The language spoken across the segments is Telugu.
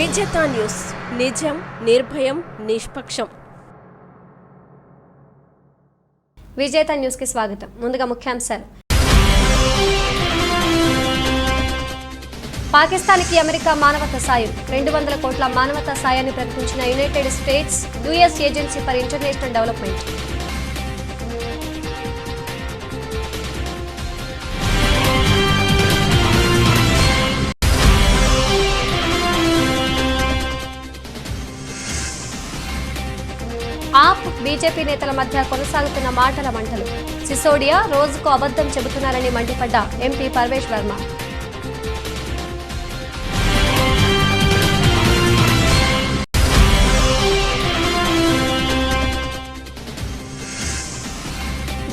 విజేత న్యూస్, నిజం, నిర్భయం, నిష్పక్షం. విజేత న్యూస్ కి స్వాగతం. ముందుగా ముఖ్యాంశాలు. పాకిస్తాన్కి అమెరికా మానవతా సాయం. 200 కోట్ల మానవతా సాయాన్ని ప్రకటించిన United States US agency for international development. AAP BJP నేతల మధ్య కొనసాగుతున్న మాటల మంటలు. సిసోడియా రోజుకు అబద్ధం చెబుతున్నారని మండిపడ్డ ఎంపీ పర్వేష్ వర్మ.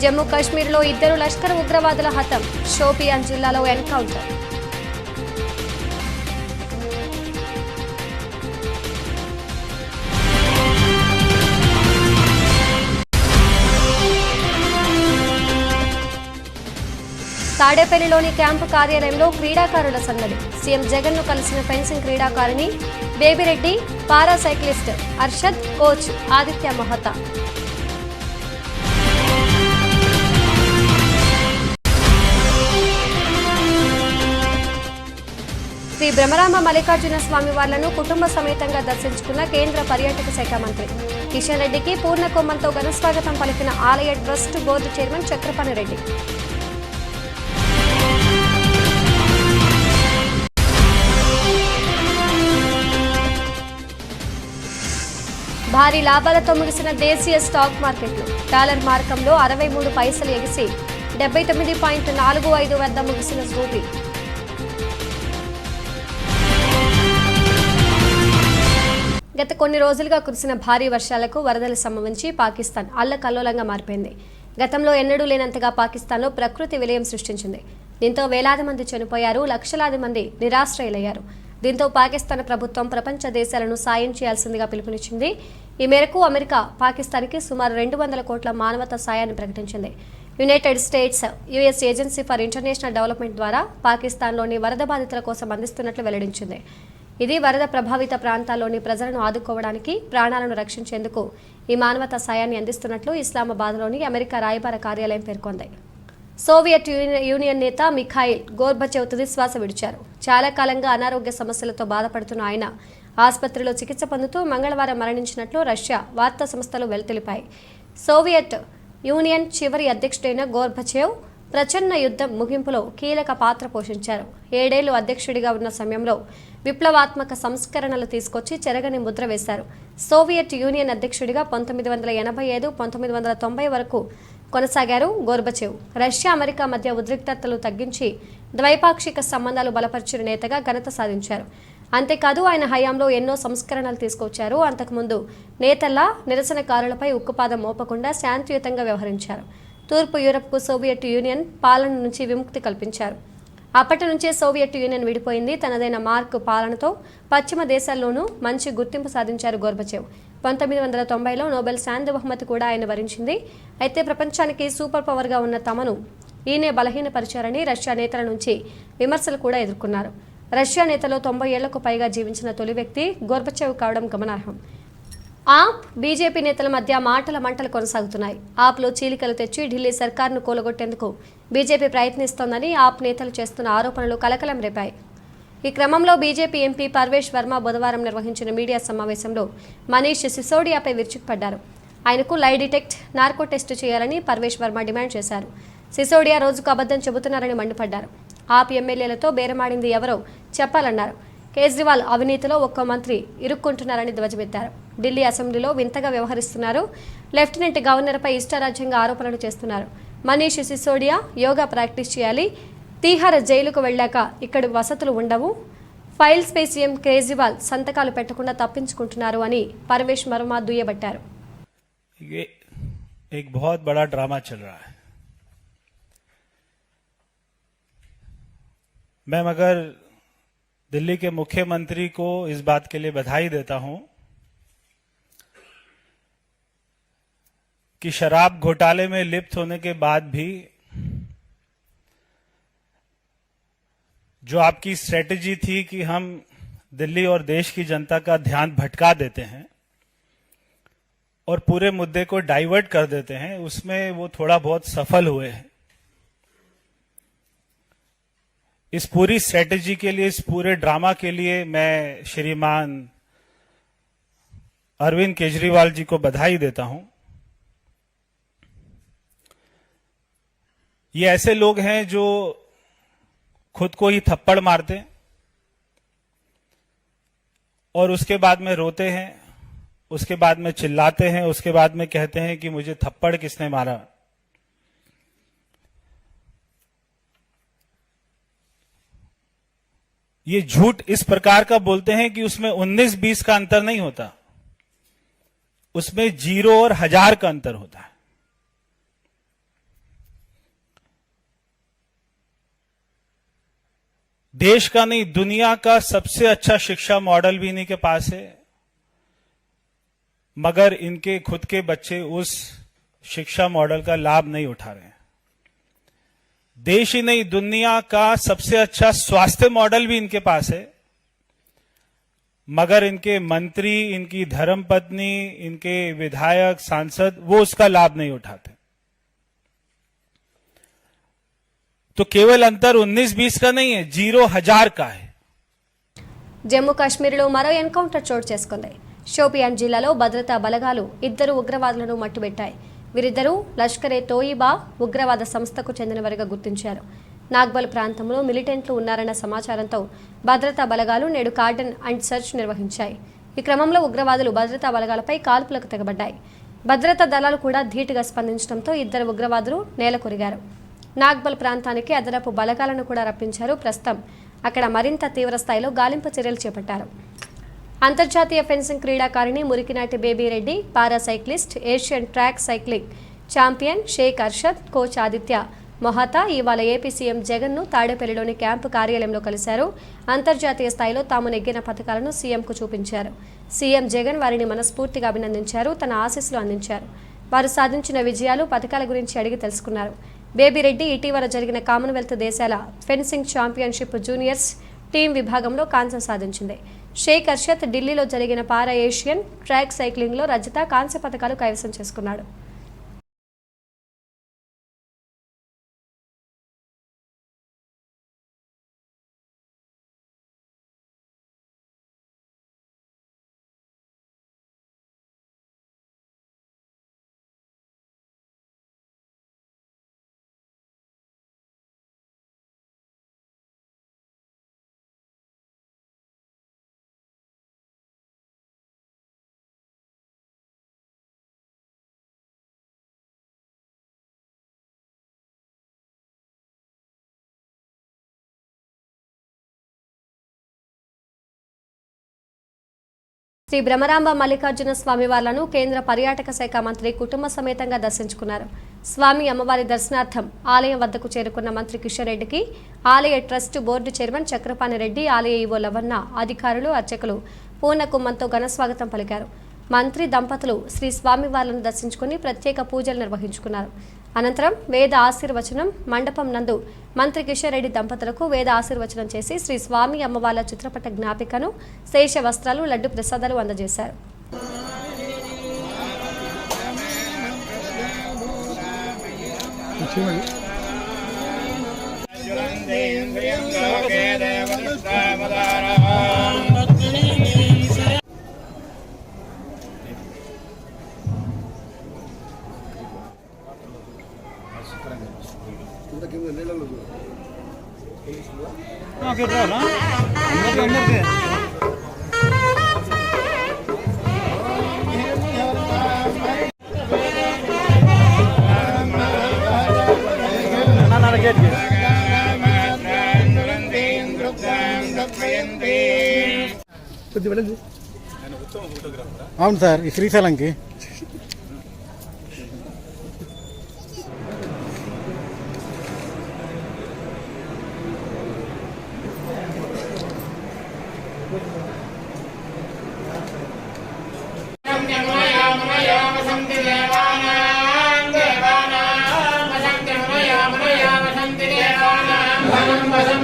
జమ్మూ కాశ్మీర్లో 2 లష్కర్ ఉగ్రవాదుల హతం. షోపియాన్ జిల్లాలో ఎన్కౌంటర్. తాడేపల్లిలోని క్యాంపు కార్యాలయంలో క్రీడాకారుల సందడి. సీఎం జగన్ ను కలిసిన ఫెన్సింగ్ క్రీడాకారిణి బేబిరెడ్డి, పారా సైక్లిస్ట్ అర్షద్, కోచ్ ఆదిత్య మహతా. శ్రీ బ్రహ్మరామ మల్లికార్జున స్వామి వార్లను కుటుంబ సమేతంగా దర్శించుకున్న కేంద్ర పర్యాటక శాఖ మంత్రి కిషన్ రెడ్డికి పూర్ణ కొమ్మంతో ఘనస్వాగతం పలికిన ఆలయ trust board chairman Chakrapani Reddy. భారీ లాభాలతో ముగిసిన దేశీయ స్టాక్ మార్కెట్లు. డాలర్ మార్కంలో 63 పైసలు ఎగిసి 79.45 వద్ద ముగిసిన రూపీ. గత కొన్ని రోజులుగా కురిసిన భారీ వర్షాలకు వరదలు సంభవించి పాకిస్తాన్ అల్లకల్లోలంగా మారిపోయింది. గతంలో ఎన్నడూ లేనంతగా పాకిస్తాన్లో ప్రకృతి విలయం సృష్టించింది. దీంతో వేలాది మంది చనిపోయారు, లక్షలాది మంది నిరాశ్రయులయ్యారు. దీంతో పాకిస్తాన్ ప్రభుత్వం ప్రపంచ దేశాలను సాయం చేయాల్సిందిగా పిలుపునిచ్చింది. ఈ మేరకు అమెరికా పాకిస్తాన్కి సుమారు 200 కోట్ల మానవతా సాయాన్ని ప్రకటించింది. United States US agency for international development ద్వారా పాకిస్తాన్లోని వరద బాధితుల కోసం అందిస్తున్నట్లు వెల్లడించింది. ఇది వరద ప్రభావిత ప్రాంతాల్లోని ప్రజలను ఆదుకోవడానికి, ప్రాణాలను రక్షించేందుకు ఈ మానవతా సాయాన్ని అందిస్తున్నట్లు ఇస్లామాబాద్లోని అమెరికా రాయబార కార్యాలయం పేర్కొంది. సోవియట్ యూనియన్ నేత మిఖాయిల్ గోర్బచేవ్ తుదిశ్వాస విడిచారు. చాలా కాలంగా అనారోగ్య సమస్యలతో బాధపడుతున్న ఆయన ఆసుపత్రిలో చికిత్స పొందుతూ మంగళవారం మరణించినట్లు రష్యా వార్తా సంస్థలు తెలిపాయి. సోవియట్ యూనియన్ చివరి అధ్యక్షుడైన గోర్బచేవ్ ప్రచన్న యుద్ధం ముగింపులో కీలక పాత్ర పోషించారు. 7 ఏళ్లు అధ్యక్షుడిగా ఉన్న సమయంలో విప్లవాత్మక సంస్కరణలు తీసుకొచ్చి చెరగని ముద్ర వేశారు. సోవియట్ యూనియన్ అధ్యక్షుడిగా 1985-1990 వరకు కొనసాగారు గోర్బచేవ్. రష్యా అమెరికా మధ్య ఉద్రిక్తతలు తగ్గించి ద్వైపాక్షిక సంబంధాలు బలపరిచిన నేతగా ఘనత సాధించారు. అంతేకాదు ఆయన హయాంలో ఎన్నో సంస్కరణలు తీసుకొచ్చారు. అంతకుముందు నేతల్లా నిరసనకారులపై ఉక్కుపాదం మోపకుండా శాంతియుతంగా వ్యవహరించారు. తూర్పు యూరప్కు సోవియట్ యూనియన్ పాలన నుంచి విముక్తి కల్పించారు. అప్పటి నుంచే సోవియట్ యూనియన్ విడిపోయింది. తనదైన మార్క్ పాలనతో పశ్చిమ దేశాల్లోనూ మంచి గుర్తింపు సాధించారు గోర్బచేవ్. 1990లో నోబెల్ శాంతి బహుమతి కూడా ఆయన వరించింది. అయితే ప్రపంచానికి సూపర్ పవర్గా ఉన్న తమను ఈయనే బలహీనపరిచారని రష్యా నేతల నుంచి విమర్శలు కూడా ఎదుర్కొన్నారు. రష్యా నేతలో 90 ఏళ్లకు పైగా జీవించిన తొలి వ్యక్తి గోర్బచేవ్ కావడం గమనార్హం. ఆప్ బీజేపీ నేతల మధ్య మాటల మంటలు కొనసాగుతున్నాయి. ఆప్లో చీలికలు తెచ్చి ఢిల్లీ సర్కార్ను కూలగొట్టేందుకు బీజేపీ ప్రయత్నిస్తోందని ఆప్ నేతలు చేస్తున్న ఆరోపణలు కలకలం రేపాయి. ఈ క్రమంలో బీజేపీ ఎంపీ పర్వేష్ వర్మ బుధవారం నిర్వహించిన మీడియా సమావేశంలో మనీష్ సిసోడియాపై విరుచుకుపడ్డారు. ఆయనకు లై డిటెక్ట్ నార్కో టెస్టు చేయాలని పర్వేష్ వర్మ డిమాండ్ చేశారు. సిసోడియా రోజుకు అబద్ధం చెబుతున్నారని మండిపడ్డారు. ఆప్ ఎమ్మెల్యేలతో బేరమాడింది ఎవరో చెప్పాలన్నారు. కేజ్రీవాల్ అవినీతిలో ఒక్క మంత్రి ఇరుక్కుంటున్నారని ధ్వజమెత్తారు. ఢిల్లీ అసెంబ్లీలో వింతగా వ్యవహరిస్తున్నారు. లెఫ్టినెంట్ గవర్నర్పై ఇష్టారాజ్యంగా ఆరోపణలు చేస్తున్నారు. మనీష్ సిసోడియా యోగా ప్రాక్టీస్ చేయాలి. తీహార్ జైలుకు వెళ్ళాక ఇక్కడ వసతులు ఉండవు. ఫైల్స్ పై సీఎం కేజ్రీవాల్ సంతకాలు పెట్టకుండా తప్పించుకుంటున్నారు అని పర్వేష్ వర్మ దుయ్యబట్టారు. एक बहुत बड़ा ड्रामा चल रहा है. मैं मगर दिल्ली के मुख्यमंत्री को इस बात के लिए बधाई देता हूं कि शराब घोटाले में लिप्त होने के बाद भी जो आपकी स्ट्रेटेजी थी कि हम दिल्ली और देश की जनता का ध्यान भटका देते हैं और पूरे मुद्दे को डाइवर्ट कर देते हैं, उसमें वो थोड़ा बहुत सफल हुए हैं। इस पूरी स्ट्रेटेजी के लिए, इस पूरे ड्रामा के लिए मैं श्रीमान अरविंद केजरीवाल जी को बधाई देता हूं। ये ऐसे लोग हैं जो खुद को ही थप्पड़ मारते हैं और उसके बाद में रोते हैं, उसके बाद में चिल्लाते हैं, उसके बाद में कहते हैं कि मुझे थप्पड़ किसने मारा। ये झूठ इस प्रकार का बोलते हैं कि उसमें 19-20 का अंतर नहीं होता, उसमें 0 और 1000 का अंतर होता है। देश का नहीं, दुनिया का सबसे अच्छा शिक्षा मॉडल भी इन्हीं के पास है, मगर इनके खुद के बच्चे उस शिक्षा मॉडल का लाभ नहीं उठा रहे हैं। देश ही नहीं, दुनिया का सबसे अच्छा स्वास्थ्य मॉडल भी इनके पास है, मगर इनके मंत्री, इनकी धर्मपत्नी, इनके विधायक, सांसद वो उसका लाभ नहीं उठाते। तो केवल अंतर 19-20 का नहीं है, 0-1000 का है। జమ్మూ కాశ్మీర్లో మరో ఎన్కౌంటర్ చోటు చేసుకుంది. షోపియాన్ జిల్లాలో భద్రతా బలగాలు 2 ఉగ్రవాదులను మట్టుబెట్టాయి. వీరిద్దరూ లష్కరే తోయిబా ఉగ్రవాద సంస్థకు చెందినవారిగా గుర్తించారు. నాగ్బల్ ప్రాంతంలో మిలిటెంట్లు ఉన్నారన్న సమాచారంతో భద్రతా బలగాలు నేడు కార్డన్ అండ్ సెర్చ్ నిర్వహించాయి. ఈ క్రమంలో ఉగ్రవాదులు భద్రతా బలగాలపై కాల్పులకు తెగబడ్డాయి. భద్రతా దళాలు కూడా ధీటుగా స్పందించడంతో 2 ఉగ్రవాదులు నేలకొరిగారు. నాగ్బల్ ప్రాంతానికి అదనపు బలగాలను కూడా రప్పించారు. ప్రస్తుతం అక్కడ మరింత తీవ్ర స్థాయిలో గాలింపు చర్యలు చేపట్టారు. అంతర్జాతీయ ఫెన్సింగ్ క్రీడాకారిణి Murikinati Baby Reddy, para cyclist, Asian track cycling champion Shaik Arshad, coach Aditya Mohata ఇవాళ ఏపీ సీఎం జగన్ను తాడేపల్లిలోని క్యాంపు కార్యాలయంలో కలిశారు. అంతర్జాతీయ స్థాయిలో తాము నెగ్గిన పథకాలను సీఎంకు చూపించారు. సీఎం జగన్ వారిని మనస్ఫూర్తిగా అభినందించారు. తన ఆశీస్సులు అందించారు. వారు సాధించిన విజయాలు, పథకాల గురించి అడిగి తెలుసుకున్నారు. బేబీ రెడ్డి ఇటీవల జరిగిన కామన్వెల్త్ దేశాల ఫెన్సింగ్ ఛాంపియన్షిప్ జూనియర్స్ టీం విభాగంలో కాంస్యం సాధించింది. షేక్ అర్షద్ ఢిల్లీలో జరిగిన పారా ఏషియన్ ట్రాక్ సైక్లింగ్లో రజత, కాంస్య పథకాలు కైవసం చేసుకున్నాడు. శ్రీ బ్రహ్మరాంబ మల్లికార్జున స్వామి వార్లను కేంద్ర పర్యాటక శాఖ మంత్రి కుటుంబ సమేతంగా దర్శించుకున్నారు. స్వామి అమ్మవారి దర్శనార్థం ఆలయం వద్దకు చేరుకున్న మంత్రి కిషన్ రెడ్డికి ఆలయ trust board chairman Chakrapani Reddy, ఆలయ ఈవో లవన్న, అధికారులు, అర్చకులు పూర్ణ కుంభంతో ఘన స్వాగతం పలికారు. మంత్రి దంపతులు శ్రీ స్వామి వార్లను దర్శించుకుని ప్రత్యేక పూజలు నిర్వహించుకున్నారు. అనంతరం వేద ఆశీర్వచనం మండపం నందు మంత్రి కిషన్ రెడ్డి దంపతులకు వేద ఆశీర్వచనం చేసి శ్రీ స్వామి అమ్మవార్ల చిత్రపట జ్ఞాపికను, శేష వస్త్రాలు, లడ్డు ప్రసాదాలు అందజేశారు. అవును సార్, ఈ శ్రీశైలంకి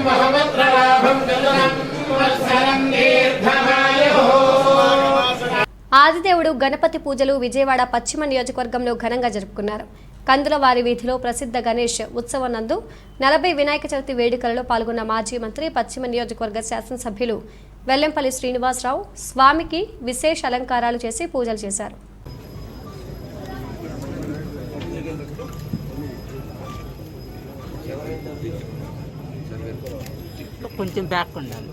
బహుమత్ర లాభం ఆదిదేవుడు గణపతి పూజలు విజయవాడ పశ్చిమ నియోజకవర్గంలో ఘనంగా జరుపుకున్నారు. కందులవారి వీధిలో ప్రసిద్ధ గణేష్ ఉత్సవం నందు 40 వినాయక చవితి వేడుకలలో పాల్గొన్న మాజీ మంత్రి పశ్చిమ నియోజకవర్గ శాసనసభ్యులు వెల్లంపల్లి శ్రీనివాసరావు స్వామికి విశేష అలంకారాలు చేసి పూజలు చేశారు. కొంచెం బ్యాక్ ఉండాలి.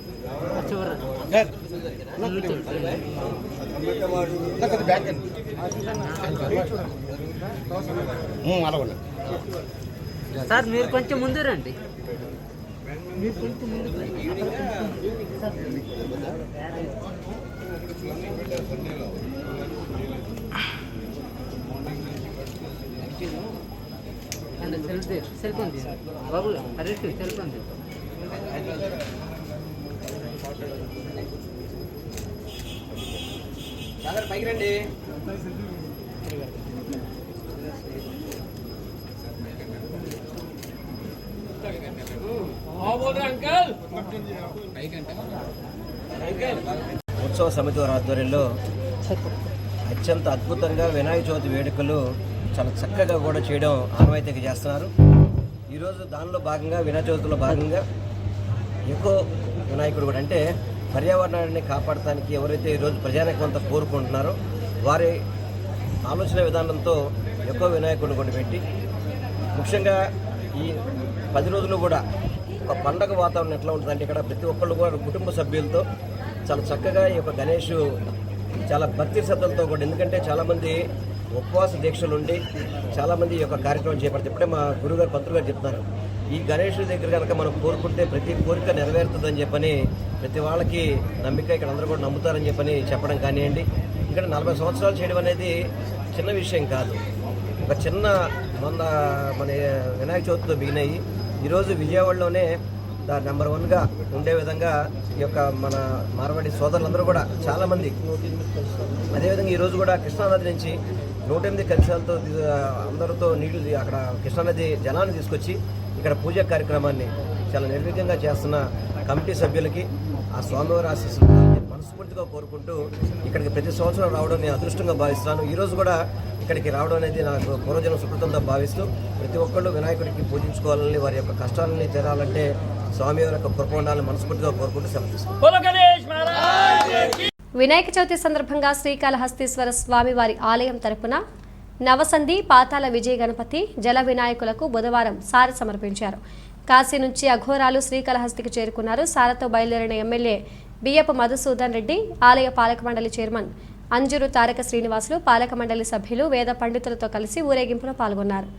సార్ మీరు కొంచెం ముందు రండి. మీరు కొంచెం ముందు సెల్ ఫోన్ బాబు అరెస్ట్ సెల్ ఫోన్ పైకి రండి. ఉత్సవ సమితి వారి ఆధ్వర్యంలో అత్యంత అద్భుతంగా వినాయక చవితి వేడుకలు చాలా చక్కగా కూడా చేయడం ఆనవాయితీగా చేస్తున్నారు. ఈరోజు దానిలో భాగంగా వినాయక చవితిలో భాగంగా ఎకో వినాయకుడు కూడా అంటే పర్యావరణాన్ని కాపాడటానికి ఎవరైతే ఈరోజు ప్రజానికంతా కోరుకుంటున్నారో వారి ఆలోచన విధానంతో ఎకో వినాయకుడిని కూడా పెట్టి ముఖ్యంగా ఈ 10 రోజులు కూడా ఒక పండగ వాతావరణం ఎట్లా ఉంటుందంటే ఇక్కడ ప్రతి ఒక్కళ్ళు కూడా కుటుంబ సభ్యులతో చాలా చక్కగా ఈ యొక్క గణేష్ చాలా భక్తి శ్రద్ధలతో కూడా, ఎందుకంటే చాలామంది ఉపవాస దీక్షలు ఉండి చాలామంది ఈ యొక్క కార్యక్రమం చేపడతారు. ఇప్పుడే మా గురుగారు పంతులు గారు చెప్తున్నారు, ఈ గణేష్ దగ్గర కనుక మనం కోరుకుంటే ప్రతి కోరిక నెరవేరుతుందని చెప్పని ప్రతి వాళ్ళకి నమ్మిక ఇక్కడ అందరూ కూడా నమ్ముతారని చెప్పని చెప్పడం కానివ్వండి. ఇక్కడ 40 సంవత్సరాలు చేయడం అనేది చిన్న విషయం కాదు. ఒక చిన్న మన వినాయక చవితితో బిగినాయి. ఈరోజు విజయవాడలోనే నెంబర్ 1గా ఉండే విధంగా ఈ యొక్క మన మార్వాడి సోదరులందరూ కూడా చాలామంది, అదేవిధంగా ఈరోజు కూడా కృష్ణానది నుంచి 108 కలశాలతో అందరితో నీళ్లు అక్కడ కృష్ణానది జలాన్ని తీసుకొచ్చి ఇక్కడ పూజా కార్యక్రమాన్ని చాలా నిర్విఘ్నంగా చేస్తున్న కమిటీ సభ్యులకి ఆ స్వామివారి ఆశీస్సులు మనస్ఫూర్తిగా కోరుకుంటూ ఇక్కడికి ప్రతి సంవత్సరం రావడం నేను అదృష్టంగా భావిస్తున్నాను. ఈరోజు కూడా ఇక్కడికి రావడం అనేది నాకు పూర్వజన్మ సుకృతంగా భావిస్తూ ప్రతి ఒక్కళ్ళు వినాయకుడికి పూజించుకోవాలని, వారి యొక్క కష్టాలని తీరాలంటే స్వామివారి యొక్క కృప ఉండాలని మనస్ఫూర్తిగా కోరుకుంటూ సెలవు. వినాయక చవితి సందర్భంగా శ్రీకాళహస్తీశ్వర స్వామివారి ఆలయం తరపున నవసంధి పాతాల విజయ గణపతి జల వినాయకులకు బుధవారం సారె సమర్పించారు. కాశీ నుంచి అఘోరాలు శ్రీకాళహస్తికి చేరుకున్నారు. సారతో బయలుదేరిన ఎమ్మెల్యే బియ్యపు మధుసూదన్ రెడ్డి, ఆలయ పాలక మండలి చైర్మన్ అంజూరు తారక శ్రీనివాసులు, పాలక మండలి సభ్యులు, వేద పండితులతో కలిసి ఊరేగింపులో పాల్గొన్నారు.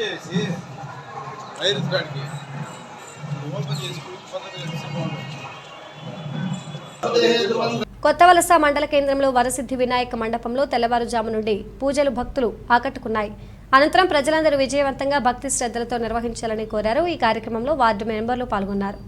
చేసి వైరస్ కాడికి ఓపెన్ చేసి కొత్త వలస మండల కేంద్రంలో వరసిద్ధి వినాయక మండపంలో తెల్లవారుజాము నుండి పూజలు భక్తులు ఆకట్టుకున్నాయి. అనంతరం ప్రజలందరూ విజయవంతంగా భక్తి శ్రద్ధలతో నిర్వహించాలని కోరారు. ఈ కార్యక్రమంలో వార్డు మెంబర్లు పాల్గొన్నారు.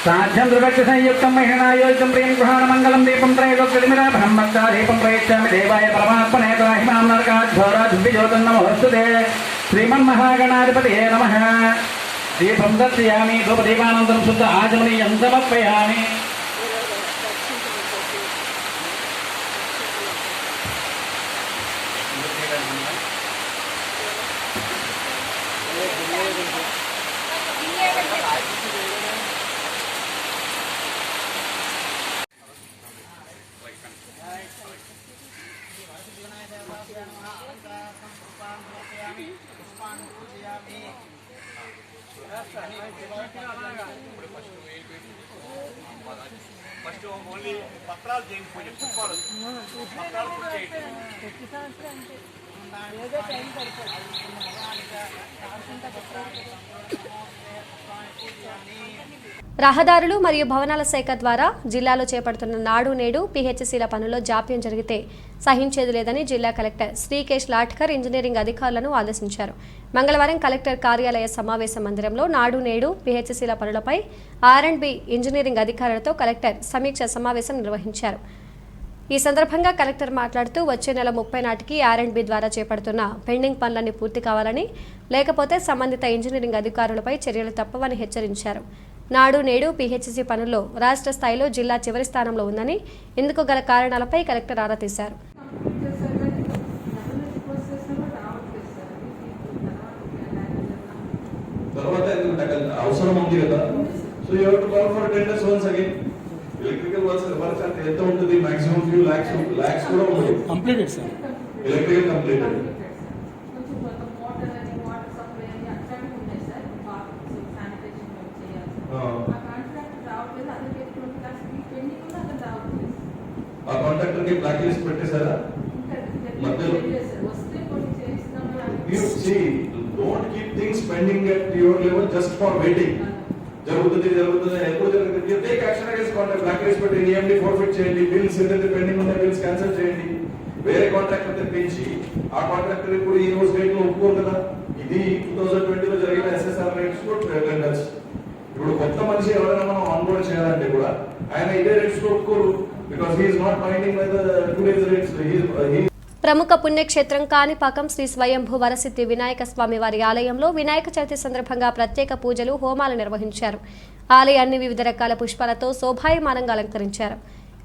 साध्यं द्रवक्ष संयुक्तं महिनायोजं प्रियं गृहाण मंगलम दीपं त्रयोदशमिरा ब्रह्मस्ता दीपं प्रयच्छामि देवाय परमात्मने त्राहिमां नरकाद्घोराद्भिजोतं नमोऽस्तुते श्रीमन्महागणाधिपतये नमः। दीपं दर्शयामि धूपदीपानन्तरं शुद्ध आचमनीयं समर्पयामि। ఫస్ట్ ఓన్లీ పత్రాలు చేయండి పూజ పత్రాలు పూజ చేయండి. రహదారులు మరియు భవనాల శాఖ ద్వారా జిల్లాలో చేపడుతున్న నాడు నేడు పిహెచ్సిల పనుల్లో జాప్యం జరిగితే సహించేది లేదని జిల్లా కలెక్టర్ శ్రీకేష్ లాట్కర్ ఇంజనీరింగ్ అధికారులను ఆదేశించారు. మంగళవారం కలెక్టర్ కార్యాలయ సమావేశ మందిరంలో నాడు నేడు పిహెచ్సిల పనులపై R&B ఇంజనీరింగ్ అధికారులతో కలెక్టర్ సమీక్ష సమావేశం నిర్వహించారు. ఈ సందర్భంగా కలెక్టర్ మాట్లాడుతూ వచ్చే నెల 30 నాటికి R&B ద్వారా చేపడుతున్న పెండింగ్ పనులన్నీ పూర్తి కావాలని, లేకపోతే సంబంధిత ఇంజనీరింగ్ అధికారులపై చర్యలు తప్పవని హెచ్చరించారు. నాడు నేడు పిహెచ్సి పనుల్లో రాష్ట్ర స్థాయిలో జిల్లా చివరి స్థానంలో ఉందని, ఇందుకు గల కారణాలపై కలెక్టర్ ఆరా తీశారు. ఎలక్ట్రికల్ వర్క్స్ అంటే ఎంత ఉంటుంది? మాక్సిమం ఫ్యూ లాక్స్ కూడా ఉంటుంది. Completed sir, electrical completed. ఆ కాంట్రాక్టర్ కి బ్లాక్ లిస్ట్ పెట్టేశారా మధ్యలో? Don't keep things pending at your level just for waiting. జరుగుతుంది ఎప్పుడు జరుగుతుంది? Take action against contract. Black list పెట్టి ఈఎండి ఫోర్ఫిట్ చేయండి. బిల్స్ ఏదైతే పెండింగ్ ఉన్న బిల్స్ క్యాన్సిల్ చేయండి. వేరే కాంట్రాక్టర్ తెప్పించి ఆ కాంట్రాక్టర్ ఇప్పుడు ఈ రోజు రేట్ లో ఒప్పుకోరు కదా. ఇది 2020 లో జరిగిన SSR రేట్స్ టెండర్స్. ఇప్పుడు కొత్త మనిషి ఎవరైనా మనం ఆన్బోర్డ్ చేయాలంటే కూడా ఆయన ఇదే రేట్స్ ఒప్పుకోరు. Because he is not minding by the today's rates. ప్రముఖ పుణ్యక్షేత్రం కాణిపాకం శ్రీ స్వయంభూ వరసిద్ధి వినాయక స్వామి వారి ఆలయంలో వినాయక చవితి సందర్భంగా ప్రత్యేక పూజలు, హోమాలు నిర్వహించారు. ఆలయాన్ని వివిధ రకాల పుష్పాలతో శోభాయమానంగా అలంకరించారు.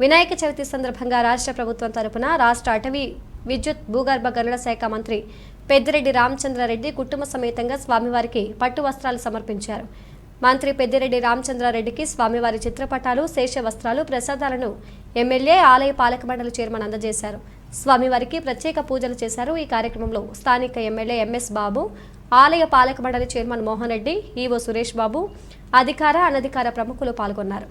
వినాయక చవితి సందర్భంగా రాష్ట్ర ప్రభుత్వం తరపున రాష్ట్ర అటవీ, విద్యుత్, భూగర్భ గనుల శాఖ మంత్రి పెద్దిరెడ్డి రామచంద్రారెడ్డి కుటుంబ సమేతంగా స్వామివారికి పట్టు వస్త్రాలు సమర్పించారు. మంత్రి పెద్దిరెడ్డి రామచంద్రారెడ్డికి స్వామివారి చిత్రపటాలు, శేష వస్త్రాలు, ప్రసాదాలను ఎమ్మెల్యే, ఆలయ పాలక మండలి చైర్మన్ అందజేశారు. స్వామివారికి ప్రత్యేక పూజలు చేశారు. ఈ కార్యక్రమంలో స్థానిక ఎమ్మెల్యే MS బాబు, ఆలయ పాలక మండలి చైర్మన్ మోహన్ రెడ్డి, ఈవో సురేష్ బాబు, అధికార, అనధికార ప్రముఖులు పాల్గొన్నారు.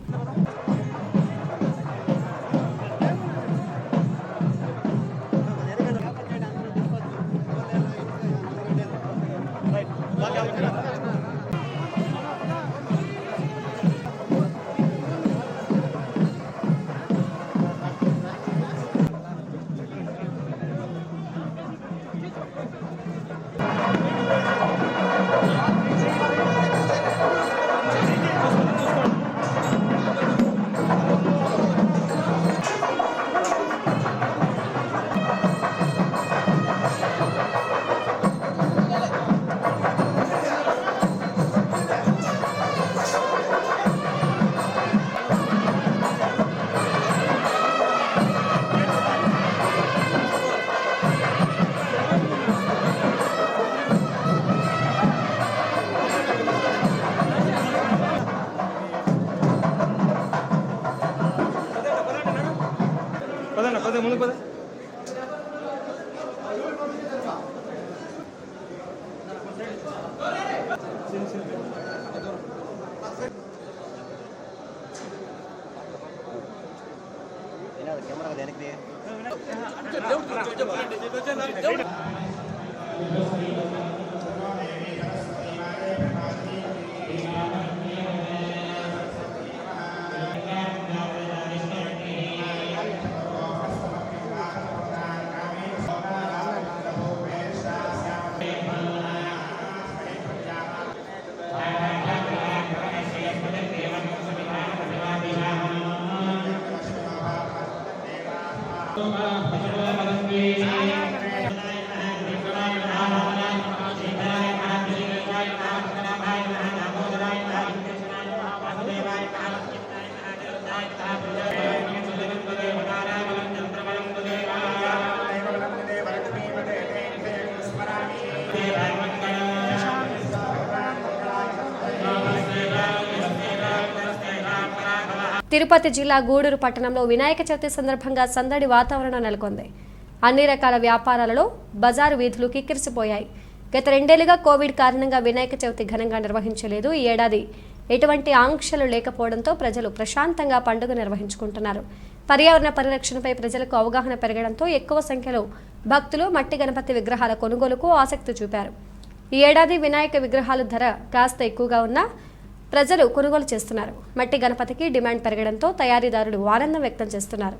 తిరుపతి జిల్లా గూడూరు పట్టణంలో వినాయక చవితి సందర్భంగా సందడి వాతావరణం నెలకొంది. అన్ని రకాల వ్యాపారాలలో బజారు వీధులు కిక్కిరిసిపోయాయి. గత 2 ఏళ్లుగా కోవిడ్ కారణంగా వినాయక చవితి ఘనంగా నిర్వహించలేదు. ఈ ఏడాది ఎటువంటి ఆంక్షలు లేకపోవడంతో ప్రజలు ప్రశాంతంగా పండుగ నిర్వహించుకుంటున్నారు. పర్యావరణ పరిరక్షణపై ప్రజలకు అవగాహన పెరగడంతో ఎక్కువ సంఖ్యలో భక్తులు మట్టి గణపతి విగ్రహాల కొనుగోలుకు ఆసక్తి చూపారు. ఈ ఏడాది వినాయక విగ్రహాల ధర కాస్త ఎక్కువగా ఉన్నా ప్రజలు కొనుగోలు చేస్తున్నారు. మట్టి గణపతికి డిమాండ్ పెరగడంతో తయారీదారులు ఆనందం వ్యక్తం చేస్తున్నారు.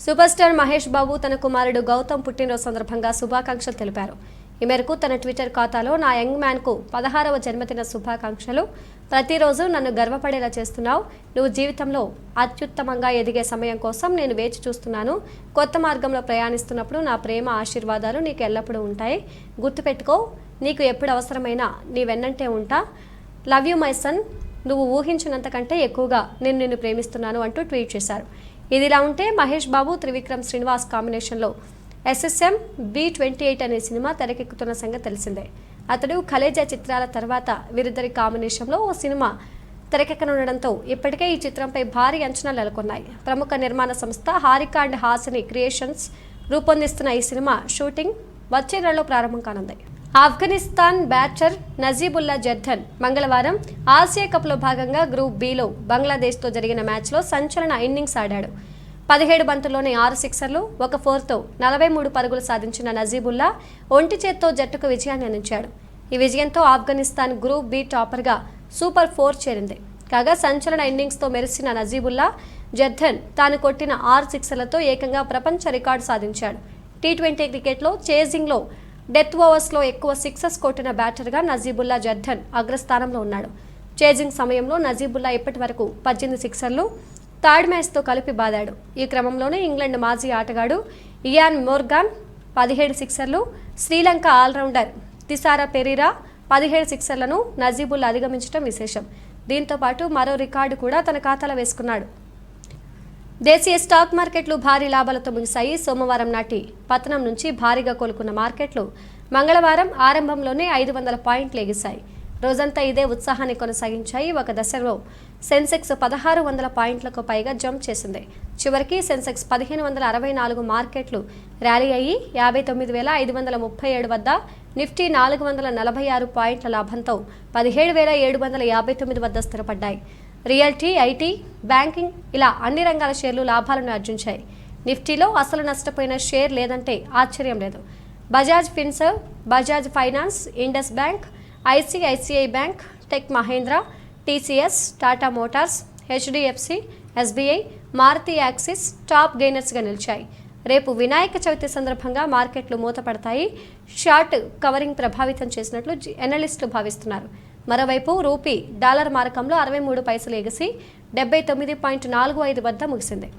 సూపర్ స్టార్ మహేష్ బాబు తన కుమారుడు గౌతమ్ పుట్టినరోజు సందర్భంగా శుభాకాంక్షలు తెలిపారు. ఈ మేరకు తన ట్విట్టర్ ఖాతాలో నా యంగ్ మ్యాన్కు 16వ జన్మదిన శుభాకాంక్షలు. ప్రతిరోజు నన్ను గర్వపడేలా చేస్తున్నావు. నువ్వు జీవితంలో అత్యుత్తమంగా ఎదిగే సమయం కోసం నేను వేచి చూస్తున్నాను. కొత్త మార్గంలో ప్రయాణిస్తున్నప్పుడు నా ప్రేమ ఆశీర్వాదాలు నీకు ఎల్లప్పుడూ ఉంటాయి. గుర్తుపెట్టుకో, నీకు ఎప్పుడు అవసరమైనా నీ వెన్నంటే ఉంటా. Love you my son. నువ్వు ఊహించినంతకంటే ఎక్కువగా నేను నిన్ను ప్రేమిస్తున్నాను అంటూ ట్వీట్ చేశారు. ఇదిలా ఉంటే మహేష్ బాబు త్రివిక్రమ్ శ్రీనివాస్ కాంబినేషన్లో SSM B28 అనే సినిమా తెరకెక్కుతున్న సంగతి తెలిసిందే. అతడు కలేజా చిత్రాల తర్వాత వీరిద్దరి కాంబినేషన్లో ఓ సినిమా తెరకెక్కనుండడంతో ఇప్పటికే ఈ చిత్రంపై భారీ అంచనాలు నెలకొన్నాయి. ప్రముఖ నిర్మాణ సంస్థ హారిక అండ్ హాసిని క్రియేషన్స్ రూపొందిస్తున్న ఈ సినిమా షూటింగ్ వచ్చే నెలలో ప్రారంభం కానుంది. ఆఫ్ఘనిస్తాన్ బ్యాటర్ నజీబుల్లా జద్దన్ మంగళవారం ఆసియా కప్లో భాగంగా గ్రూప్ బిలో బంగ్లాదేశ్తో జరిగిన మ్యాచ్లో సంచలన ఇన్నింగ్స్ ఆడాడు. 17 బంతుల్లోనే 6 సిక్సర్లు, 1 4తో 43 పరుగులు సాధించిన నజీబుల్లా ఒంటి చేత్తో జట్టుకు విజయాన్ని అందించాడు. ఈ విజయంతో ఆఫ్ఘనిస్తాన్ గ్రూప్ బి టాపర్గా సూపర్ 4 చేరింది. కాగా సంచలన ఇన్నింగ్స్తో మెరిసిన నజీబుల్లా జద్దన్ తాను కొట్టిన 6 సిక్సర్లతో ఏకంగా ప్రపంచ రికార్డు సాధించాడు. టీ20 క్రికెట్లో చేజింగ్లో డెత్ ఓవర్స్లో ఎక్కువ సిక్సర్స్ కొట్టిన బ్యాటర్గా నజీబుల్లా జద్దన్ అగ్రస్థానంలో ఉన్నాడు. చేజింగ్ సమయంలో నజీబుల్లా ఇప్పటి వరకు 18 సిక్సర్లు, థర్డ్ మ్యాచ్తో కలిపి బాదాడు. ఈ క్రమంలోనే ఇంగ్లాండ్ మాజీ ఆటగాడు ఇయాన్ మోర్గాన్ 17 సిక్సర్లు, శ్రీలంక ఆల్రౌండర్ తిసారా పెరీరా 17 సిక్సర్లను నజీబుల్లా అధిగమించడం విశేషం. దీంతో పాటు మరో రికార్డు కూడా తన ఖాతాలో వేసుకున్నాడు. దేశీయ స్టాక్ మార్కెట్లు భారీ లాభాలతో ముగిశాయి. సోమవారం నాటి పతనం నుంచి భారీగా కోలుకున్న మార్కెట్లు మంగళవారం ఆరంభంలోనే 500 పాయింట్లు ఎగిశాయి. రోజంతా ఇదే ఉత్సాహాన్ని కొనసాగించాయి. ఒక దశలో సెన్సెక్స్ 1600 పాయింట్లకు పైగా జంప్ చేసింది. చివరికి సెన్సెక్స్ 1564 మార్కెట్లు ర్యాలీ అయ్యి 59,537 వద్ద, నిఫ్టీ 446 పాయింట్ల లాభంతో 17,759 వద్ద స్థిరపడ్డాయి. రియల్టీ, ఐటీ, బ్యాంకింగ్ ఇలా అన్ని రంగాల షేర్లు లాభాలను ఆర్జించాయి. నిఫ్టీలో అసలు నష్టపోయిన షేర్ లేదంటే ఆశ్చర్యం లేదు. Bajaj Finserv, Bajaj finance, IndusInd bank, ICICI bank, tech Mahindra, TCS, Tata Motors, HDFC, SBI, Maruti Axis top గెయినర్స్గా నిలిచాయి. రేపు వినాయక చవితి సందర్భంగా మార్కెట్లు మూతపడతాయి. షార్ట్ కవరింగ్ ప్రభావితం చేసినట్లు ఎనలిస్టులు భావిస్తున్నారు. మరోవైపు రూపీ డాలర్ మారకంలో 63 పైసలు ఎగిసి 79.45 వద్ద ముగిసింది.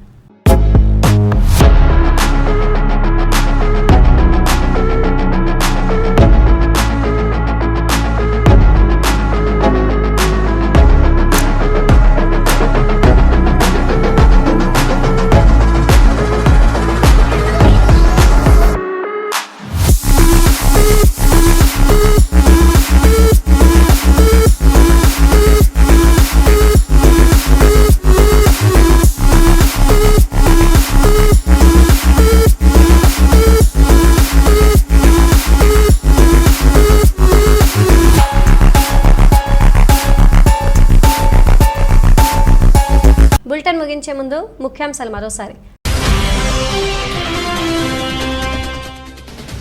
బులెటిన్ ముగించే ముందు ముఖ్యాంశాలు మరోసారి.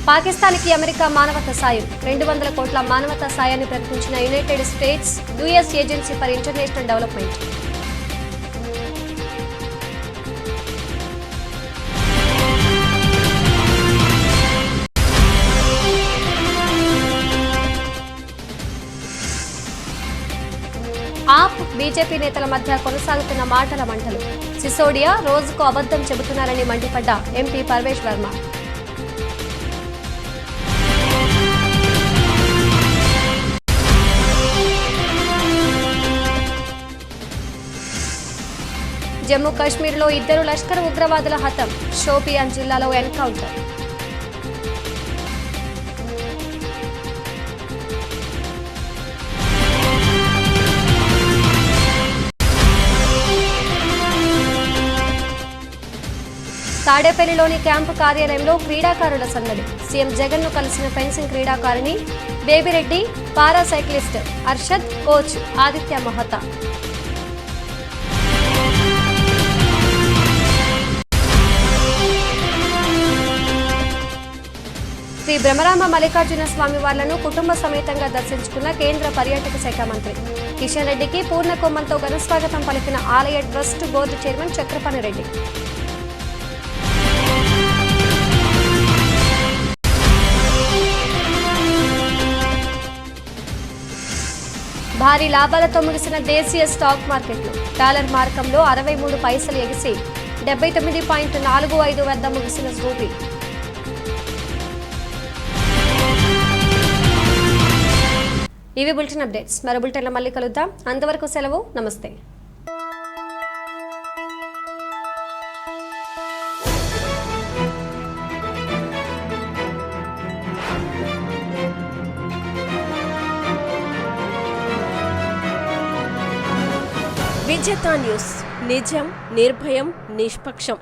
పాకిస్తాన్కి అమెరికా మానవతా సాయం, 200 కోట్ల మానవతా సాయాన్ని ప్రకటించిన United States US agency for international development. AAP BJP నేతల మధ్య కొనసాగుతున్న మాటల మంటలు. సిసోడియా రోజుకు అబద్ధం చెబుతున్నారని మండిపడ్డ ఎంపీ పర్వేష్ వర్మ. జమ్మూ కాశ్మీర్లో 2 లష్కర్ ఉగ్రవాదుల హతం, షోపియాన్ జిల్లాలో ఎన్కౌంటర్. తాడేపల్లిలోని క్యాంపు కార్యాలయంలో క్రీడాకారుల సందడి. సీఎం జగన్ను కలిసిన ఫెన్సింగ్ క్రీడాకారిణి బేబిరెడ్డి, పారా సైక్లిస్ట్ అర్షద్, కోచ్ ఆదిత్య మహతా. శ్రీ బ్రహ్మరామ మల్లికార్జున స్వామి వార్లను కుటుంబ సమేతంగా దర్శించుకున్న కేంద్ర పర్యాటక శాఖ మంత్రి కిషన్ రెడ్డికి పూర్ణ కొమ్మంతో ఘనస్వాగతం పలికిన ఆలయ trust board chairman Chakrapani Reddy. భారీ లాభాలతో ముగిసిన దేశీయ స్టాక్ మార్కెట్లు. డాలర్ మార్కంలో 63 పైసలు ఎగిసి 79.45 వద్ద ముగిసిన రూపీ. ఇవి బులెటిన్ అప్డేట్స్. మరో బులెటిన్లో మళ్ళీ కలుద్దాం. అంతవరకు సెలవు. నమస్తే. విజేత న్యూస్, నిజం, నిర్భయం, నిష్పక్షం.